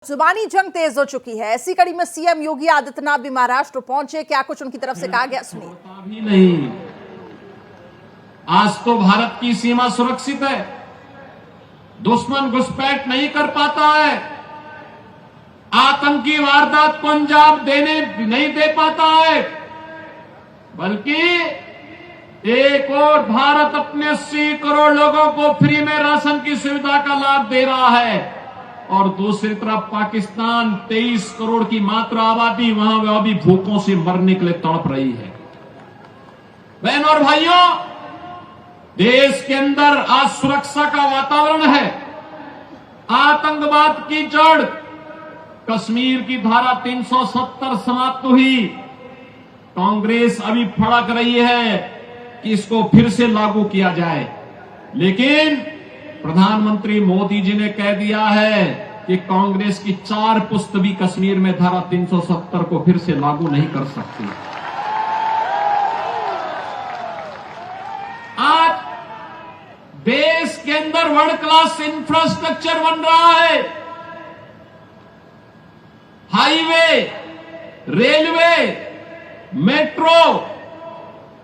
जुबानी जंग तेज हो चुकी है। ऐसी कड़ी में सीएम योगी आदित्यनाथ भी महाराष्ट्र पहुंचे। क्या कुछ उनकी तरफ से कहा गया, सुनिए। भी नहीं, आज तो भारत की सीमा सुरक्षित है, दुश्मन घुसपैठ नहीं कर पाता है, आतंकी वारदात को अंजाम नहीं दे पाता है, बल्कि एक और भारत अपने 80 करोड़ लोगों को फ्री में राशन की सुविधा का लाभ दे रहा है और दूसरी तरफ पाकिस्तान 23 करोड़ की मात्र आबादी वहां भी भूखों से मरने के लिए तड़प रही है। बहनों और भाइयों, देश के अंदर आज सुरक्षा का वातावरण है। आतंकवाद की जड़ कश्मीर की धारा 370 समाप्त हुई। कांग्रेस अभी फड़क रही है कि इसको फिर से लागू किया जाए, लेकिन प्रधानमंत्री मोदी जी ने कह दिया है कि कांग्रेस की 4 पुश्त भी कश्मीर में धारा 370 को फिर से लागू नहीं कर सकती। आज देश के अंदर वर्ल्ड क्लास इंफ्रास्ट्रक्चर बन रहा है। Highway, railway, metro,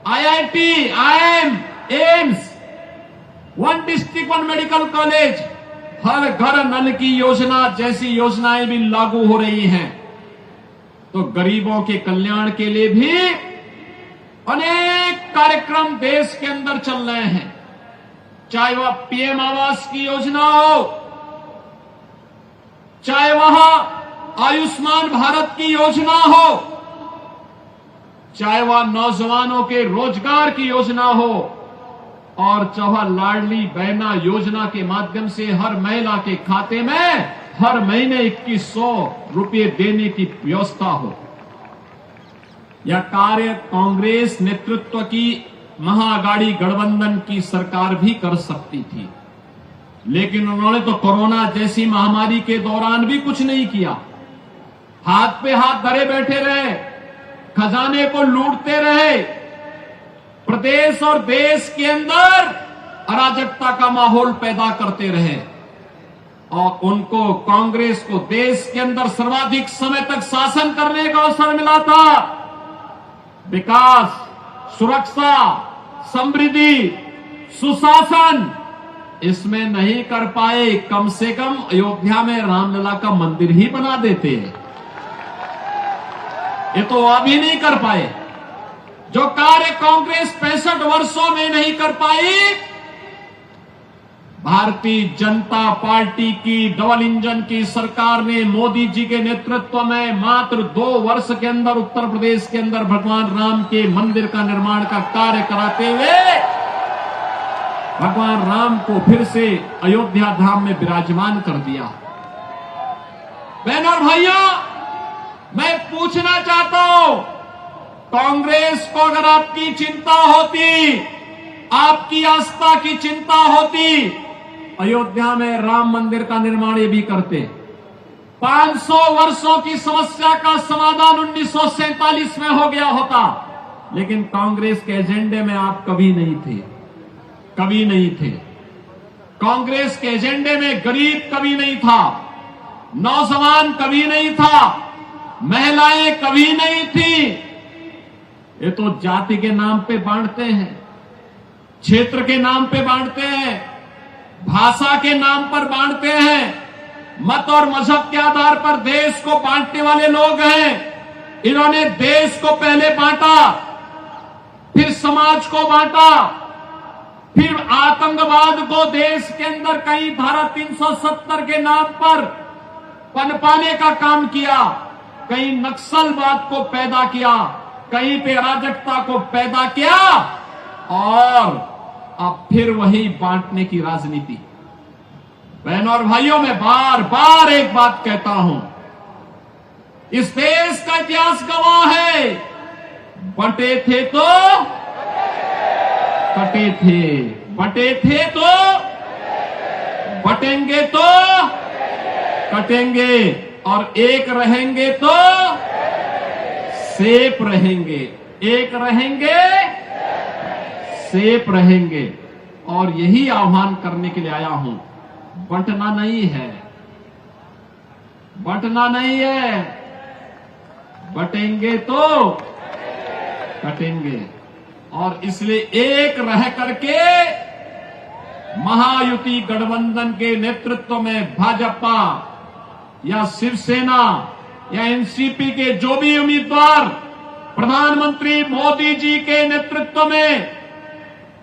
IIT, IIM, AIIMS, 1 district 1 medical college, हर घर नल की योजना जैसी योजनाएं भी लागू हो रही हैं। तो गरीबों के कल्याण के लिए भी अनेक कार्यक्रम देश के अंदर चल रहे हैं। चाहे वह पीएम आवास की योजना हो, चाहे वह आयुष्मान भारत की योजना हो, चाहे वह नौजवानों के रोजगार की योजना हो, और चाहे लाडली बहना योजना के माध्यम से हर महिला के खाते में हर महीने 2100 रुपये देने की व्यवस्था हो। यह कार्य कांग्रेस नेतृत्व की महाअघाड़ी गठबंधन की सरकार भी कर सकती थी, लेकिन उन्होंने तो कोरोना जैसी महामारी के दौरान भी कुछ नहीं किया। हाथ पे हाथ धरे बैठे रहे, खजाने को लूटते रहे, प्रदेश और देश के अंदर अराजकता का माहौल पैदा करते रहे और उनको, कांग्रेस को देश के अंदर सर्वाधिक समय तक शासन करने का अवसर मिला था। विकास, सुरक्षा, समृद्धि, सुशासन इसमें नहीं कर पाए। कम से कम अयोध्या में रामलला का मंदिर ही बना देते हैं, ये तो अभी नहीं कर पाए। जो कार्य कांग्रेस 65 वर्षों में नहीं कर पाई, भारतीय जनता पार्टी की डबल इंजन की सरकार ने मोदी जी के नेतृत्व में मात्र 2 वर्ष के अंदर उत्तर प्रदेश के अंदर भगवान राम के मंदिर का निर्माण का कार्य कराते हुए भगवान राम को फिर से अयोध्या धाम में विराजमान कर दिया। बहनों और भाइयों, मैं पूछना चाहता हूं, कांग्रेस को अगर आपकी चिंता होती, आपकी आस्था की चिंता होती, अयोध्या में राम मंदिर का निर्माण ये भी करते। 500 वर्षों की समस्या का समाधान 1947 में हो गया होता, लेकिन कांग्रेस के एजेंडे में आप कभी नहीं थे, कभी नहीं थे। कांग्रेस के एजेंडे में गरीब कभी नहीं था, नौजवान कभी नहीं था, महिलाएं कभी नहीं थी। ये तो जाति के नाम पे बांटते हैं, क्षेत्र के नाम पे बांटते हैं, भाषा के नाम पर बांटते हैं, मत और मजहब के आधार पर देश को बांटने वाले लोग हैं। इन्होंने देश को पहले बांटा, फिर समाज को बांटा, फिर आतंकवाद को देश के अंदर कहीं धारा 370 के नाम पर पनपाने का काम किया, कहीं नक्सलवाद को पैदा किया, कहीं पे अराजकता को पैदा किया और अब फिर वही बांटने की राजनीति। बहनों और भाइयों, मैं बार बार एक बात कहता हूं, इस देश का इतिहास गवाह है, बंटे थे तो कटे थे, बंटे थे तो बटेंगे तो कटेंगे, और एक रहेंगे तो सेफ रहेंगे, एक रहेंगे सेफ रहेंगे। और यही आह्वान करने के लिए आया हूं, बंटना नहीं है। बंटना नहीं है, बटेंगे तो कटेंगे। और इसलिए एक रह करके महायुति गठबंधन के नेतृत्व में भाजपा या शिवसेना या एनसीपी के जो भी उम्मीदवार प्रधानमंत्री मोदी जी के नेतृत्व में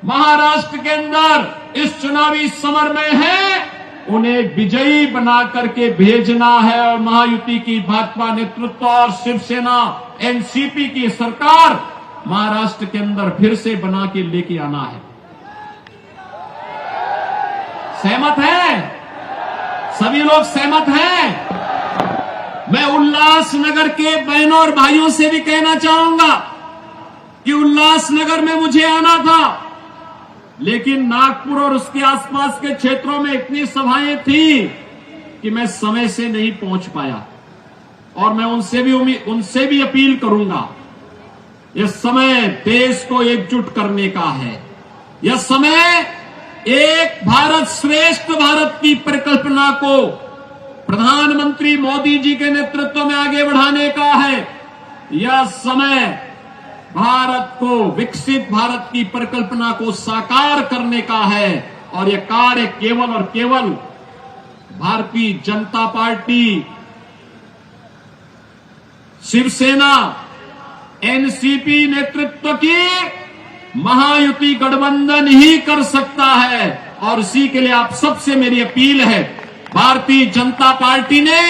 महाराष्ट्र के अंदर इस चुनावी समर में है, उन्हें विजयी बना करके भेजना है और महायुति की भाजपा नेतृत्व और शिवसेना एनसीपी की सरकार महाराष्ट्र के अंदर फिर से बना के लेके आना है। सहमत हैं? सभी लोग सहमत हैं? मैं उल्लासनगर के बहनों और भाइयों से भी कहना चाहूंगा कि उल्लासनगर में मुझे आना था, लेकिन नागपुर और उसके आसपास के क्षेत्रों में इतनी सभाएं थी कि मैं समय से नहीं पहुंच पाया। और मैं उनसे भी अपील करूंगा, यह समय देश को एकजुट करने का है। यह समय एक भारत श्रेष्ठ भारत की परिकल्पना को प्रधानमंत्री मोदी जी के नेतृत्व में आगे बढ़ाने का है। यह समय भारत को विकसित भारत की परिकल्पना को साकार करने का है। और यह कार्य केवल और केवल भारतीय जनता पार्टी, शिवसेना, एनसीपी नेतृत्व की महायुति गठबंधन ही कर सकता है। और इसी के लिए आप सबसे मेरी अपील है, भारतीय जनता पार्टी ने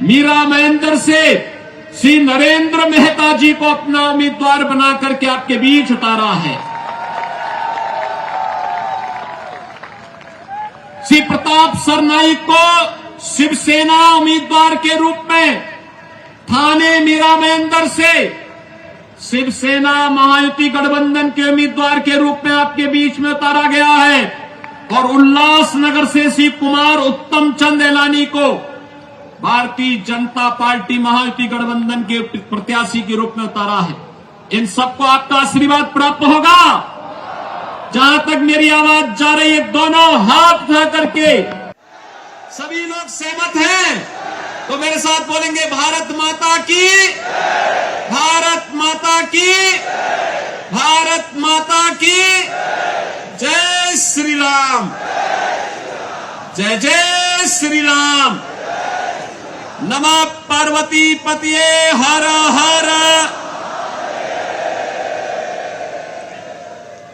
मीरा महेंद्र से श्री नरेंद्र मेहता जी को अपना उम्मीदवार बना करके आपके बीच उतारा है। श्री प्रताप सरनाईक को शिवसेना उम्मीदवार के रूप में थाने मीरा महेंद्र से शिवसेना महायुति गठबंधन के उम्मीदवार के रूप में आपके बीच में उतारा गया है। और उल्लासनगर से श्री कुमार उत्तम चंद एलानी को भारतीय जनता पार्टी महायुति गठबंधन के प्रत्याशी के रूप में उतारा है। इन सबको आपका आशीर्वाद प्राप्त होगा। जहां तक मेरी आवाज जा रही है, दोनों हाथ उठा करके सभी लोग सहमत हैं तो मेरे साथ बोलेंगे, भारत माता की, भारत माता की, भारत माता की जय श्री राम, जय जय श्री राम। नमः पार्वती पतिये हर हर